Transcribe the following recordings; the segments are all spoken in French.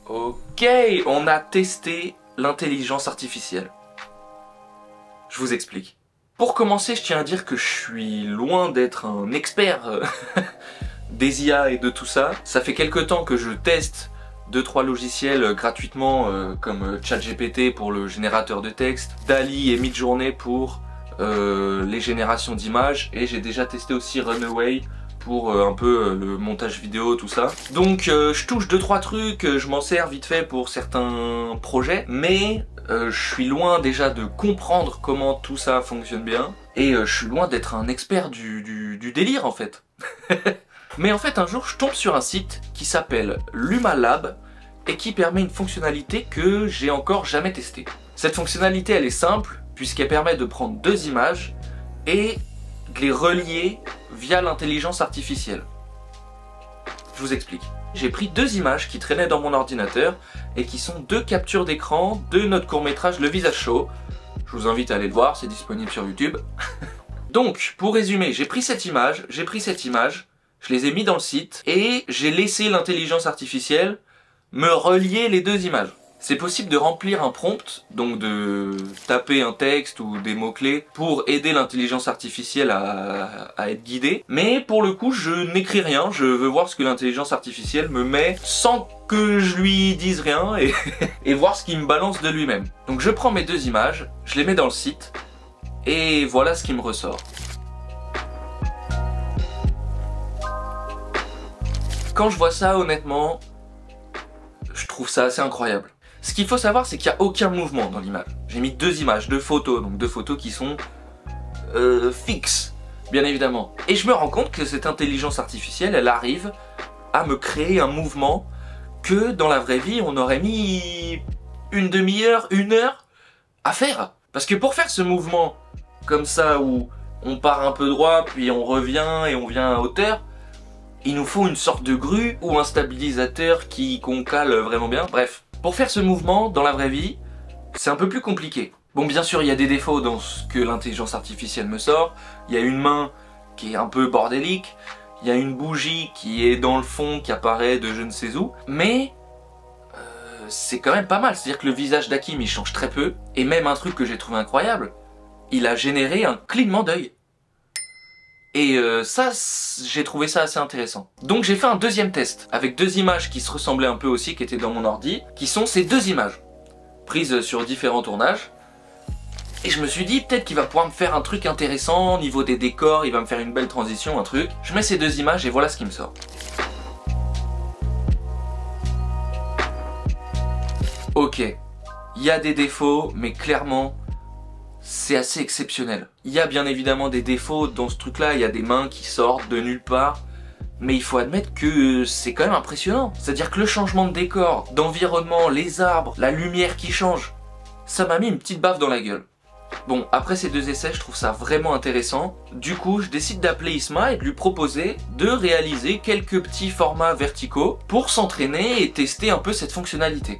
Ok, on a testé l'intelligence artificielle. Je vous explique. Pour commencer, je tiens à dire que je suis loin d'être un expert des IA et de tout ça. Ça fait quelques temps que je teste 2-3 logiciels gratuitement comme ChatGPT pour le générateur de texte, DALL-E et Midjourney pour les générations d'images, et j'ai déjà testé aussi Runway pour un peu le montage vidéo, tout ça. Donc je touche 2-3 trucs, je m'en sers vite fait pour certains projets, mais je suis loin déjà de comprendre comment tout ça fonctionne bien, et je suis loin d'être un expert du délire en fait. Mais en fait un jour je tombe sur un site qui s'appelle LumaLab et qui permet une fonctionnalité que j'ai encore jamais testée. Cette fonctionnalité elle est simple puisqu'elle permet de prendre 2 images et de les relier via l'intelligence artificielle. Je vous explique. J'ai pris 2 images qui traînaient dans mon ordinateur et qui sont 2 captures d'écran de notre court-métrage Le Visage Show. Je vous invite à aller le voir, c'est disponible sur YouTube. Donc, pour résumer, j'ai pris cette image, je les ai mis dans le site et j'ai laissé l'intelligence artificielle me relier les 2 images. C'est possible de remplir un prompt, donc de taper un texte ou des mots-clés pour aider l'intelligence artificielle à être guidée. Mais pour le coup, je n'écris rien, je veux voir ce que l'intelligence artificielle me met sans que je lui dise rien et voir ce qu'il me balance de lui-même. Donc je prends mes 2 images, je les mets dans le site et voilà ce qui me ressort. Quand je vois ça, honnêtement, je trouve ça assez incroyable. Ce qu'il faut savoir, c'est qu'il n'y a aucun mouvement dans l'image. J'ai mis 2 images, 2 photos, donc 2 photos qui sont fixes, bien évidemment. Et je me rends compte que cette intelligence artificielle, elle arrive à me créer un mouvement que dans la vraie vie, on aurait mis une demi-heure, 1 heure à faire. Parce que pour faire ce mouvement comme ça, où on part un peu droit, puis on revient et on vient à hauteur, il nous faut une sorte de grue ou un stabilisateur qu'on cale vraiment bien. Bref, pour faire ce mouvement dans la vraie vie, c'est un peu plus compliqué. Bon, bien sûr, il y a des défauts dans ce que l'intelligence artificielle me sort. Il y a une main qui est un peu bordélique. Il y a une bougie qui est dans le fond, qui apparaît de je ne sais où. Mais c'est quand même pas mal. C'est-à-dire que le visage d'Hakim, il change très peu. Et même un truc que j'ai trouvé incroyable, il a généré un clignement d'œil. Et ça, j'ai trouvé ça assez intéressant. Donc j'ai fait un 2e test, avec 2 images qui se ressemblaient un peu aussi, qui étaient dans mon ordi, qui sont ces 2 images, prises sur différents tournages. Et je me suis dit, peut-être qu'il va pouvoir me faire un truc intéressant, au niveau des décors, il va me faire une belle transition, un truc. Je mets ces 2 images et voilà ce qui me sort. Ok, il y a des défauts, mais clairement, c'est assez exceptionnel. Il y a bien évidemment des défauts dans ce truc-là, il y a des mains qui sortent de nulle part, mais il faut admettre que c'est quand même impressionnant. C'est-à-dire que le changement de décor, d'environnement, les arbres, la lumière qui change, ça m'a mis une petite baffe dans la gueule. Bon, après ces 2 essais, je trouve ça vraiment intéressant. Du coup, je décide d'appeler Isma et de lui proposer de réaliser quelques petits formats verticaux pour s'entraîner et tester un peu cette fonctionnalité.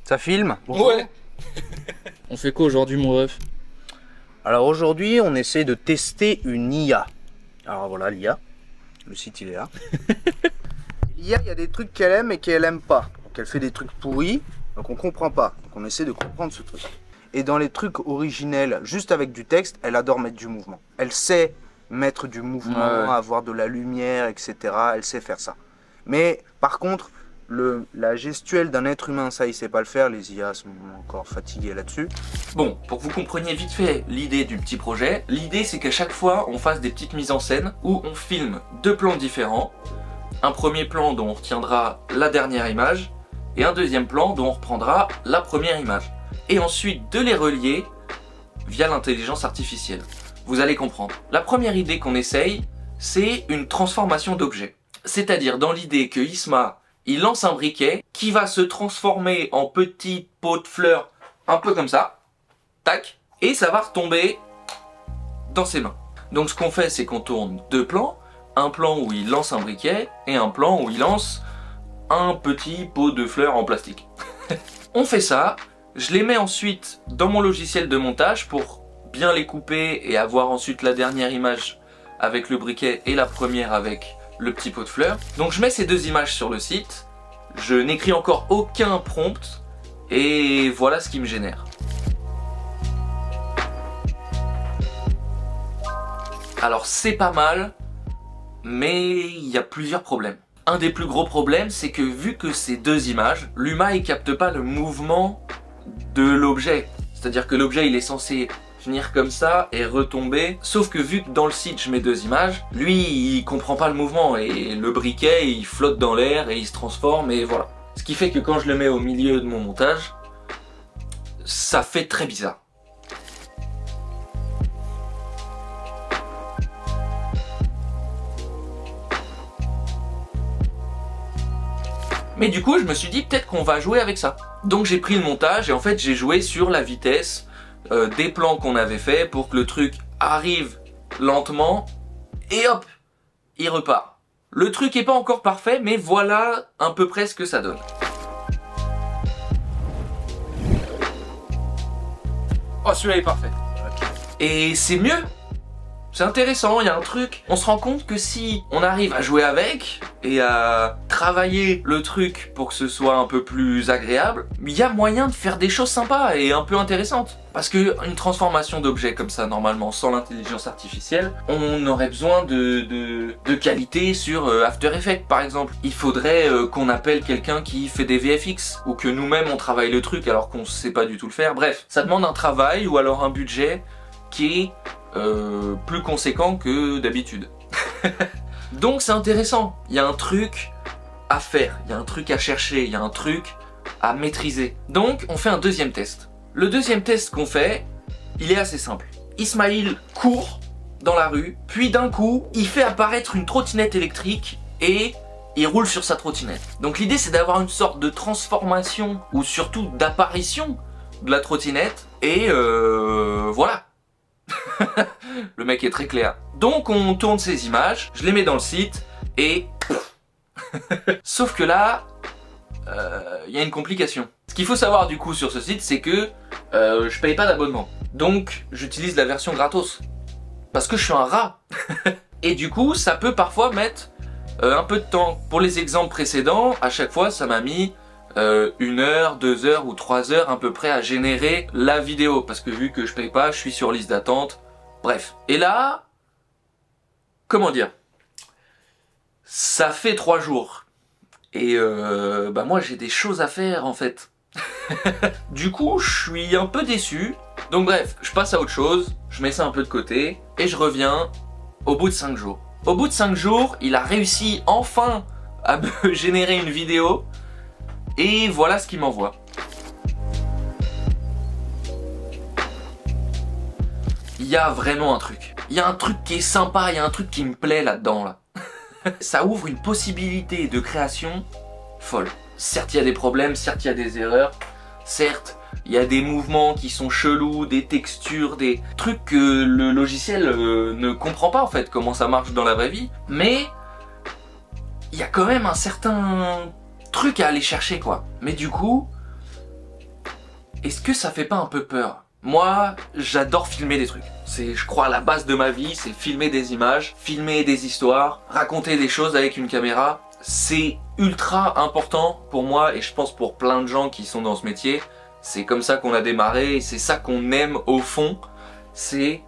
Ça filme? Ouais. On fait quoi aujourd'hui, mon ref? Alors aujourd'hui, on essaie de tester une IA. Alors voilà l'IA. Le site il est là. L'IA, il y a des trucs qu'elle aime et qu'elle aime pas. Donc elle fait des trucs pourris, donc on comprend pas. Donc on essaie de comprendre ce truc. Et dans les trucs originels, juste avec du texte, elle adore mettre du mouvement. Elle sait mettre du mouvement, avoir de la lumière, etc. Elle sait faire ça. Mais par contre, la gestuelle d'un être humain, ça il sait pas le faire, les IA sont encore fatigués là-dessus. Bon, pour que vous compreniez vite fait l'idée du petit projet, l'idée c'est qu'à chaque fois on fasse des petites mises en scène où on filme 2 plans différents, un premier plan dont on retiendra la dernière image et un 2e plan dont on reprendra la première image. Et ensuite de les relier via l'intelligence artificielle. Vous allez comprendre. La première idée qu'on essaye, c'est une transformation d'objet. C'est-à-dire dans l'idée que Isma, il lance un briquet qui va se transformer en petit pot de fleurs, un peu comme ça, tac, et ça va retomber dans ses mains. Donc ce qu'on fait, c'est qu'on tourne 2 plans, un plan où il lance un briquet et un plan où il lance un petit pot de fleurs en plastique. On fait ça, je les mets ensuite dans mon logiciel de montage pour bien les couper et avoir ensuite la dernière image avec le briquet et la première avec le petit pot de fleurs. Donc je mets ces deux images sur le site, je n'écris encore aucun prompt, et voilà ce qui me génère. Alors c'est pas mal, mais il y a plusieurs problèmes. Un des plus gros problèmes, c'est que vu que c'est deux images, Luma il capte pas le mouvement de l'objet. C'est-à-dire que l'objet il est censé venir comme ça et retomber. Sauf que vu que dans le site je mets deux images, lui il comprend pas le mouvement et le briquet il flotte dans l'air et il se transforme et voilà. Ce qui fait que quand je le mets au milieu de mon montage, ça fait très bizarre. Mais du coup je me suis dit peut-être qu'on va jouer avec ça. Donc j'ai pris le montage et en fait j'ai joué sur la vitesse des plans qu'on avait fait pour que le truc arrive lentement et hop, il repart. Le truc est pas encore parfait mais voilà à peu près ce que ça donne. Oh celui-là est parfait. Et c'est mieux. C'est intéressant, il y a un truc. On se rend compte que si on arrive à jouer avec et à travailler le truc pour que ce soit un peu plus agréable, il y a moyen de faire des choses sympas et un peu intéressantes. Parce que une transformation d'objet comme ça, normalement, sans l'intelligence artificielle, on aurait besoin de qualité sur After Effects par exemple. Il faudrait qu'on appelle quelqu'un qui fait des VFX ou que nous-mêmes on travaille le truc alors qu'on sait pas du tout le faire. Bref, ça demande un travail ou alors un budget qui est plus conséquent que d'habitude. Donc c'est intéressant, il y a un truc à faire, il y a un truc à chercher, il y a un truc à maîtriser. Donc on fait un deuxième test. Le deuxième test qu'on fait, il est assez simple. Ismail court dans la rue, puis d'un coup, il fait apparaître une trottinette électrique et il roule sur sa trottinette. Donc l'idée c'est d'avoir une sorte de transformation ou surtout d'apparition de la trottinette et voilà. Le mec est très clair. Donc on tourne ces images, je les mets dans le site et sauf que là y a une complication. Ce qu'il faut savoir du coup sur ce site, c'est que je paye pas d'abonnement. Donc j'utilise la version gratos parce que je suis un rat. Et du coup ça peut parfois mettre un peu de temps. Pour les exemples précédents, à chaque fois ça m'a mis 1 heure, 2 heures ou 3 heures à peu près à générer la vidéo parce que vu que je paye pas, je suis sur liste d'attente. Bref. Et là, comment dire, ça fait 3 jours et bah moi j'ai des choses à faire en fait. Du coup je suis un peu déçu. Donc bref, je passe à autre chose, je mets ça un peu de côté et je reviens au bout de 5 jours. Au bout de 5 jours, il a réussi enfin à me générer une vidéo. Et voilà ce qu'il m'envoie. Il y a vraiment un truc. Il y a un truc qui est sympa, il y a un truc qui me plaît là-dedans. Là. Ça ouvre une possibilité de création folle. Certes, il y a des problèmes, certes, il y a des erreurs. Certes, il y a des mouvements qui sont chelous, des textures, des trucs que le logiciel ne comprend pas en fait, comment ça marche dans la vraie vie. Mais il y a quand même un certain truc à aller chercher quoi. Mais du coup, est-ce que ça fait pas un peu peur? Moi, j'adore filmer des trucs. C'est, je crois, la base de ma vie, c'est filmer des images, filmer des histoires, raconter des choses avec une caméra. C'est ultra important pour moi et je pense pour plein de gens qui sont dans ce métier. C'est comme ça qu'on a démarré et c'est ça qu'on aime au fond, c'est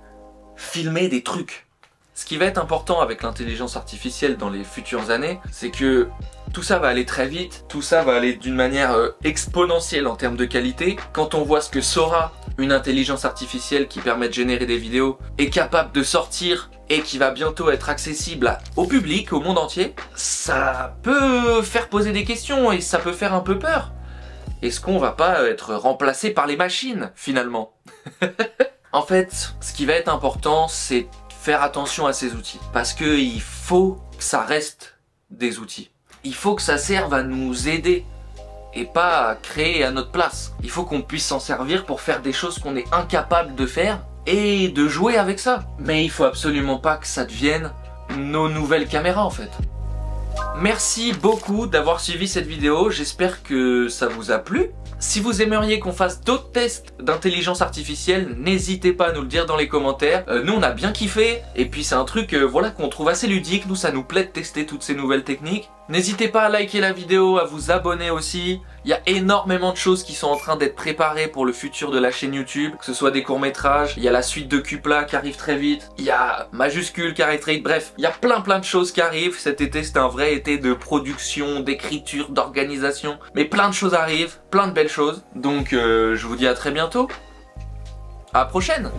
filmer des trucs. Ce qui va être important avec l'intelligence artificielle dans les futures années, c'est que tout ça va aller très vite, tout ça va aller d'une manière exponentielle en termes de qualité. Quand on voit ce que Sora, une intelligence artificielle qui permet de générer des vidéos, est capable de sortir et qui va bientôt être accessible au public, au monde entier, ça peut faire poser des questions et ça peut faire un peu peur. Est-ce qu'on va pas être remplacé par les machines finalement? En fait, ce qui va être important, c'est faire attention à ces outils. Parce qu'il faut que ça reste des outils. Il faut que ça serve à nous aider et pas à créer à notre place. Il faut qu'on puisse s'en servir pour faire des choses qu'on est incapable de faire et de jouer avec ça. Mais il faut absolument pas que ça devienne nos nouvelles caméras en fait. Merci beaucoup d'avoir suivi cette vidéo, j'espère que ça vous a plu. Si vous aimeriez qu'on fasse d'autres tests d'intelligence artificielle, n'hésitez pas à nous le dire dans les commentaires. Nous on a bien kiffé, et puis c'est un truc voilà, qu'on trouve assez ludique, nous ça nous plaît de tester toutes ces nouvelles techniques. N'hésitez pas à liker la vidéo, à vous abonner aussi. Il y a énormément de choses qui sont en train d'être préparées pour le futur de la chaîne YouTube, que ce soit des courts-métrages, il y a la suite de Cupla qui arrive très vite, il y a Majuscule qui arrive très vite, bref, il y a plein de choses qui arrivent. Cet été c'est un vrai été de production, d'écriture, d'organisation, mais plein de choses arrivent, plein de belles choses. Donc je vous dis à très bientôt, à la prochaine.